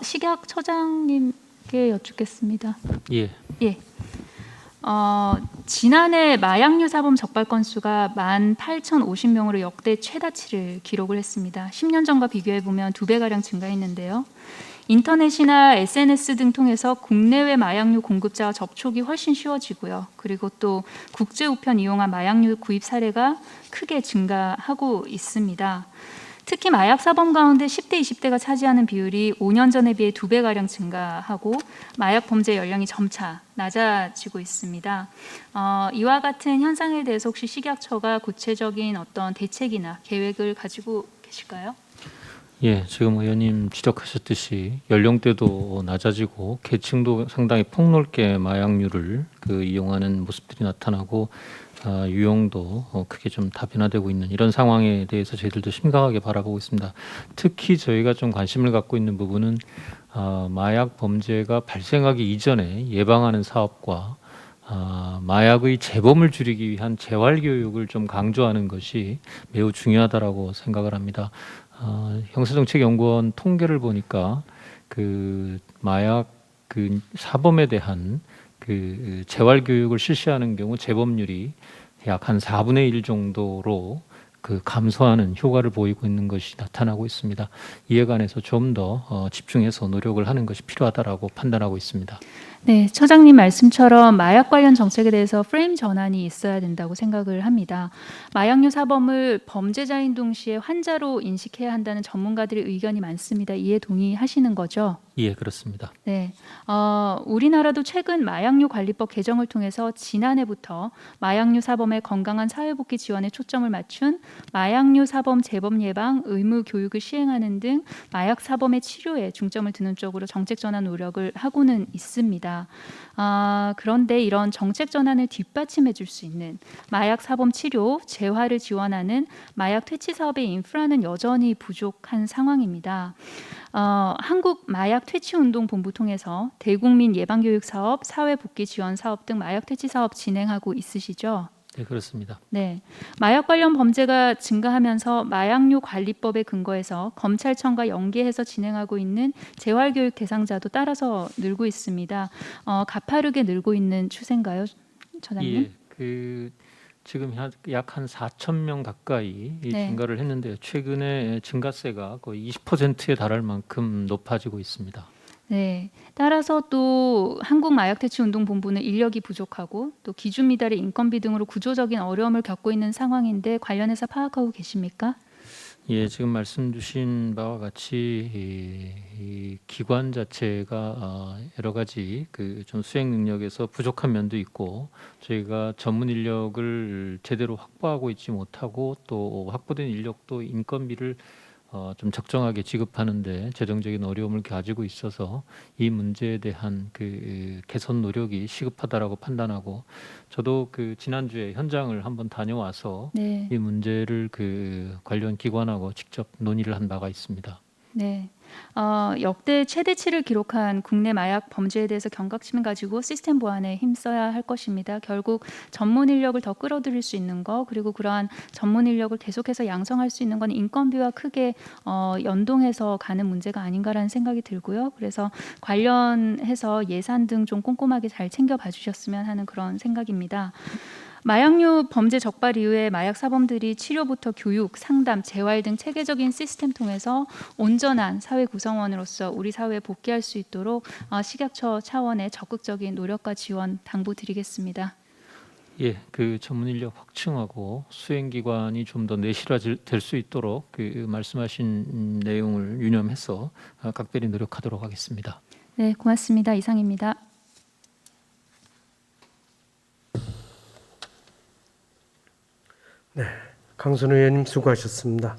식약처장님께 여쭙겠습니다. 예. 예. 지난해 마약류 사범 적발 건수가 18,050명으로 역대 최다치를 기록을 했습니다. 10년 전과 비교해 보면 2배가량 증가했는데요. 인터넷이나 SNS 등 통해서 국내외 마약류 공급자와 접촉이 훨씬 쉬워지고요. 그리고 또 국제 우편 이용한 마약류 구입 사례가 크게 증가하고 있습니다. 특히 마약 사범 가운데 10대, 20대가 차지하는 비율이 5년 전에 비해 2배가량 증가하고 마약 범죄 연령이 점차 낮아지고 있습니다. 이와 같은 현상에 대해서 혹시 식약처가 구체적인 어떤 대책이나 계획을 가지고 계실까요? 예, 지금 의원님 지적하셨듯이 연령대도 낮아지고 계층도 상당히 폭넓게 마약류를 이용하는 모습들이 나타나고 유형도 크게 좀 다변화되고 있는 이런 상황에 대해서 저희들도 심각하게 바라보고 있습니다. 특히 저희가 좀 관심을 갖고 있는 부분은 마약 범죄가 발생하기 이전에 예방하는 사업과 마약의 재범을 줄이기 위한 재활 교육을 좀 강조하는 것이 매우 중요하다라고 생각을 합니다. 형사정책연구원 통계를 보니까 마약 사범에 대한 재활 교육을 실시하는 경우 재범률이 약 한 4분의 1 정도로 감소하는 효과를 보이고 있는 것이 나타나고 있습니다. 이에 관해서 좀 더 집중해서 노력을 하는 것이 필요하다라고 판단하고 있습니다. 네, 처장님 말씀처럼 마약 관련 정책에 대해서 프레임 전환이 있어야 된다고 생각을 합니다. 마약류 사범을 범죄자인 동시에 환자로 인식해야 한다는 전문가들의 의견이 많습니다. 이에 동의하시는 거죠? 예, 그렇습니다. 네, 우리나라도 최근 마약류 관리법 개정을 통해서 지난해부터 마약류 사범의 건강한 사회복귀 지원에 초점을 맞춘 마약류 사범 재범 예방 의무 교육을 시행하는 등 마약 사범의 치료에 중점을 두는 쪽으로 정책 전환 노력을 하고는 있습니다. 그런데 이런 정책 전환을 뒷받침해 줄 수 있는 마약 사범 치료, 재활을 지원하는 마약 퇴치 사업의 인프라는 여전히 부족한 상황입니다. 한국 마약 퇴치 운동 본부 통해서 대국민 예방 교육 사업, 사회 복귀 지원 사업 등 마약 퇴치 사업 진행하고 있으시죠? 네, 그렇습니다. 네, 마약 관련 범죄가 증가하면서 마약류 관리법에 근거해서 검찰청과 연계해서 진행하고 있는 재활교육 대상자도 따라서 늘고 있습니다. 가파르게 늘고 있는 추세인가요, 처장님? 예, 지금 약 한 4,000명 가까이 네. 증가를 했는데요. 최근에 증가세가 거의 20%에 달할 만큼 높아지고 있습니다. 네, 따라서 또 한국마약퇴치운동본부는 인력이 부족하고 또 기준 미달의 인건비 등으로 구조적인 어려움을 겪고 있는 상황인데 관련해서 파악하고 계십니까? 예, 지금 말씀 주신 바와 같이 이 기관 자체가 여러 가지 좀 수행 능력에서 부족한 면도 있고 저희가 전문 인력을 제대로 확보하고 있지 못하고 또 확보된 인력도 인건비를 좀 적정하게 지급하는데 재정적인 어려움을 가지고 있어서 이 문제에 대한 개선 노력이 시급하다라고 판단하고 저도 지난주에 현장을 한번 다녀와서 네. 이 문제를 관련 기관하고 직접 논의를 한 바가 있습니다. 네, 역대 최대치를 기록한 국내 마약 범죄에 대해서 경각심을 가지고 시스템 보완에 힘써야 할 것입니다. 결국 전문 인력을 더 끌어들일 수 있는 거, 그리고 그러한 전문 인력을 계속해서 양성할 수 있는 건 인건비와 크게 연동해서 가는 문제가 아닌가라는 생각이 들고요. 그래서 관련해서 예산 등 좀 꼼꼼하게 잘 챙겨봐 주셨으면 하는 그런 생각입니다. 마약류 범죄 적발 이후에 마약 사범들이 치료부터 교육, 상담, 재활 등 체계적인 시스템 통해서 온전한 사회 구성원으로서 우리 사회에 복귀할 수 있도록 식약처 차원의 적극적인 노력과 지원 당부드리겠습니다. 예, 전문 인력 확충하고 수행기관이 좀 더 내실화될 수 있도록 말씀하신 내용을 유념해서 각별히 노력하도록 하겠습니다. 네, 고맙습니다. 이상입니다. 네, 강선 의원님 수고하셨습니다.